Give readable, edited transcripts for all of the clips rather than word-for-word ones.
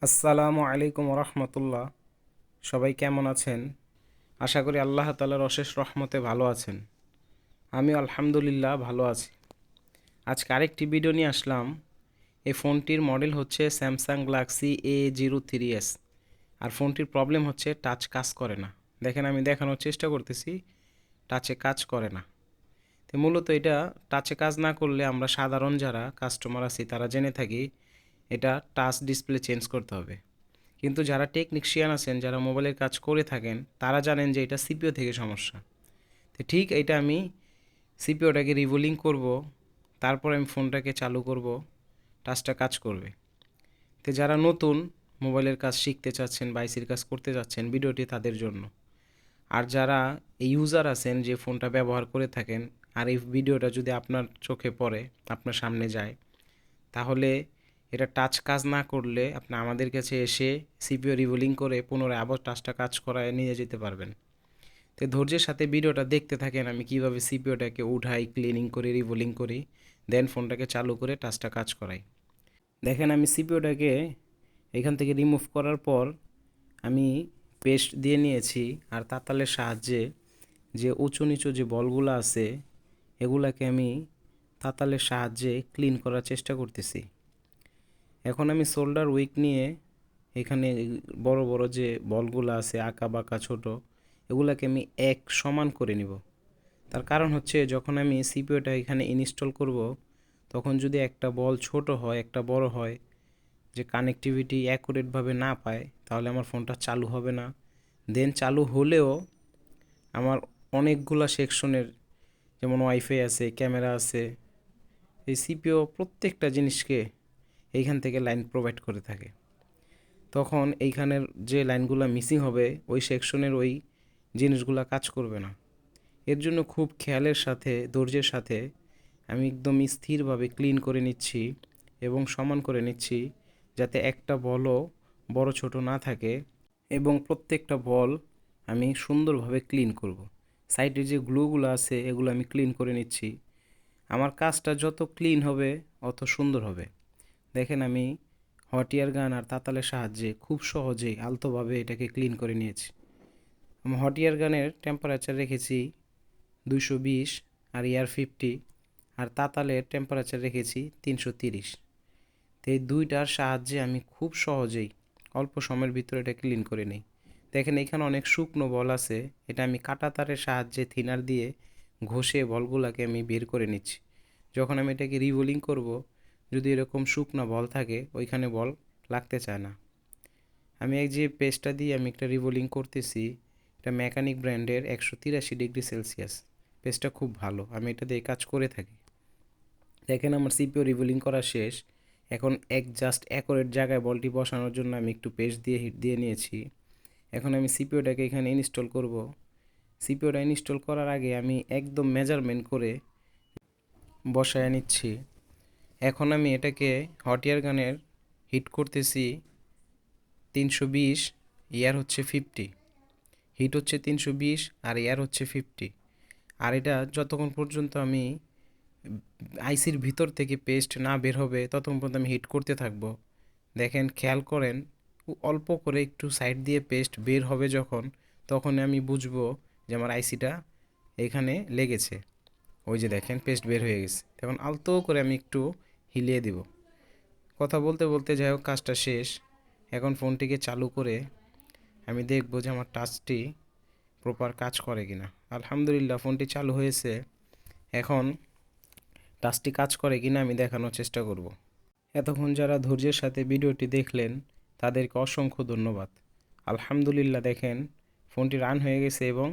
আসসালামু আলাইকুম রহমতুল্লাহ। সবাই কেমন আছেন? আশা করি আল্লাহ তাআলার অশেষ রহমতে ভালো আছেন। আমি আলহামদুলিল্লাহ ভালো আছি। আজকে আরেকটি ভিডিও নিয়ে আসলাম। এই ফোনটির মডেল হচ্ছে স্যামসাং গ্যালাক্সি A03s। আর ফোনটির প্রবলেম হচ্ছে টাচ কাজ করে না। দেখেন, আমি দেখানোর চেষ্টা করতেছি, টাচে কাজ করে না। তো মূলত এটা টাচে কাজ না করলে আমরা সাধারণ যারা কাস্টমার আছি তারা জেনে থাকি এটা টাচ ডিসপ্লে চেঞ্জ করতে হবে। কিন্তু যারা টেকনিশিয়ান আছেন, যারা মোবাইলের কাজ করে থাকেন, তারা জানেন যে এটা সিপিও থেকে সমস্যা। তো ঠিক এটা আমি সিপিওটাকে রিভোলিং করব, তারপর আমি ফোনটাকে চালু করব, টাচটা কাজ করবে। তো যারা নতুন মোবাইলের কাজ শিখতে চাচ্ছেন বা আইসির কাজ করতে যাচ্ছেন, ভিডিওটি তাদের জন্য। আর যারা ইউজার আছেন যে ফোনটা ব্যবহার করে থাকেন, আর এই ভিডিওটা যদি আপনার চোখে পড়ে, আপনার সামনে যায়, তাহলে এটা টাচ কাজ না করলে আপনি আমাদের কাছে এসে সিপিইউ রিবোলিং করে পুনরায় আবার টাচটা কাজ করায় নিয়ে যেতে পারবেন। তো ধৈর্যের সাথে ভিডিওটা দেখতে থাকেন, আমি কিভাবে সিপিইউটাকে উঠাই, ক্লিনিং করি, রিবোলিং করি, দেন ফোনটাকে চালু করে টাচটা কাজ করাই। দেখেন, আমি সিপিইউটাকে এখান থেকে রিমুভ করার পর আমি পেস্ট দিয়ে নিয়েছি, আর তাতালের সাহায্যে যে উঁচু নিচু যে বলগুলো আছে এগুলাকে আমি তাতালের সাহায্যে ক্লিন করার চেষ্টা করতেছি। এখন আমি সোল্ডার উইক নিয়ে এখানে বড় বড় যে বলগুলো আছে আঁকা বাঁকা ছোট, এগুলাকে আমি এক সমান করে নিব। তার কারণ হচ্ছে, যখন আমি সিপিইউটা এখানে ইনস্টল করব, তখন যদি একটা বল ছোট হয় একটা বড় হয়, যে কানেক্টিভিটি অ্যাকুরেটভাবে না পায়, তাহলে আমার ফোনটা চালু হবে না। দেন চালু হলেও আমার অনেকগুলা সেকশনের, যেমন ওয়াইফাই আছে, ক্যামেরা আছে, এই সিপিইউ প্রত্যেকটা জিনিসকে এইখান থেকে লাইন প্রোভাইড করে থাকে। তখন এইখানের যে লাইনগুলো মিসিং হবে, ওই সেকশনের ওই জিনিসগুলো কাজ করবে না। এর জন্য খুব খেয়ালের সাথে, ধৈর্যের সাথে আমি একদম স্থিরভাবে ক্লিন করে নিচ্ছি এবং সমান করে নিচ্ছি, যাতে একটা বলও বড় ছোট না থাকে। এবং প্রত্যেকটা বল আমি সুন্দরভাবে ক্লিন করব। সাইডে যে গ্লুগুলো আছে এগুলো আমি ক্লিন করে নিচ্ছি। আমার কাজটা যত ক্লিন হবে অত সুন্দর হবে। দেখেন, আমি হট এয়ার গান আর তাতালের সাহায্যে খুব সহজেই আলতোভাবে এটাকে ক্লিন করে নিয়েছি। আমি হট এয়ার গানের টেম্পারেচার রেখেছি 220 আর এয়ার 50, আর তাতালের টেম্পারেচার রেখেছি 330। তো এই দুইটার সাহায্যে আমি খুব সহজেই অল্প সময়ের ভিতরে এটা ক্লিন করে নিই। দেখেন, এখানে অনেক শুকনো বল আছে, এটা আমি কাঁটা তারের সাহায্যে থিনার দিয়ে ঘষে বলগুলোকে আমি বের করে নিচ্ছি। যখন আমি এটাকে রিবোলিং করব, যদি এরকম শুকনো বল থাকে ওইখানে বল লাগতে চায় না। আমি এক যে পেস্টটা দিয়ে আমি একটা রিবোলিং করতেছি, এটা মেকানিক ব্র্যান্ডের 183°C পেস্টটা খুব ভালো, আমি এটা দিয়ে কাজ করে থাকি। দেখেন, আমার সিপিইউ রিবোলিং করা শেষ। এখন জাস্ট অ্যাকুরেট জায়গায় বলটি বসানোর জন্য আমি একটু পেস্ট দিয়ে হিট দিয়ে নিয়েছি। এখন আমি সিপিইউটাকে এখানে ইনস্টল করব। সিপিইউটা ইনস্টল করার আগে আমি একদম মেজারমেন্ট করে বসায় নিচ্ছি। এখন আমি এটাকে হট এয়ার গানের হিট করতেছি 320, এয়ার হচ্ছে 50। হিট হচ্ছে 320 আর এয়ার হচ্ছে 50। আর এটা যতক্ষণ পর্যন্ত আমি আইসির ভিতর থেকে পেস্ট না বের হবে ততক্ষণ পর্যন্ত আমি হিট করতে থাকবো। দেখেন, খেয়াল করেন, অল্প করে একটু সাইড দিয়ে পেস্ট বের হবে যখন, তখন আমি বুঝবো যে আমার আইসিটা এখানে লেগেছে। ওই যে দেখেন, পেস্ট বের হয়ে গেছে। তখন আলতো করে আমি একটু হিলিয়ে দিব। কথা বলতে বলতে যাই হোক, কাজটা শেষ। এখন ফোনটিকে চালু করে আমি দেখব যে আমার টাচটি প্রপার কাজ করে কিনা। আলহামদুলিল্লাহ, ফোনটি চালু হয়েছে। এখন টাচটি কাজ করে কিনা আমি দেখানোর চেষ্টা করব। এতক্ষণ যারা ধৈর্যের সাথে ভিডিওটি দেখলেন তাদেরকে অসংখ্য ধন্যবাদ। আলহামদুলিল্লাহ, দেখেন ফোনটি রান হয়ে গেছে এবং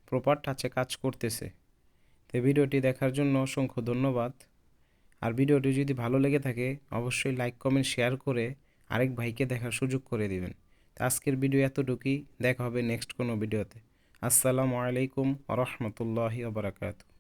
প্রপার টাচে কাজ করতেছে। তো ভিডিওটি দেখার জন্য অসংখ্য ধন্যবাদ। আর ভিডিওটি যদি ভালো লেগে থাকে অবশ্যই লাইক কমেন্ট শেয়ার করে আরেক ভাইকে দেখার সুযোগ করে দিবেন। তো আজকের ভিডিও এতটুকুই, দেখা হবে নেক্সট কোনো ভিডিওতে। আসসালামু আলাইকুম ওয়া রাহমাতুল্লাহি ওয়া বারাকাতুহু।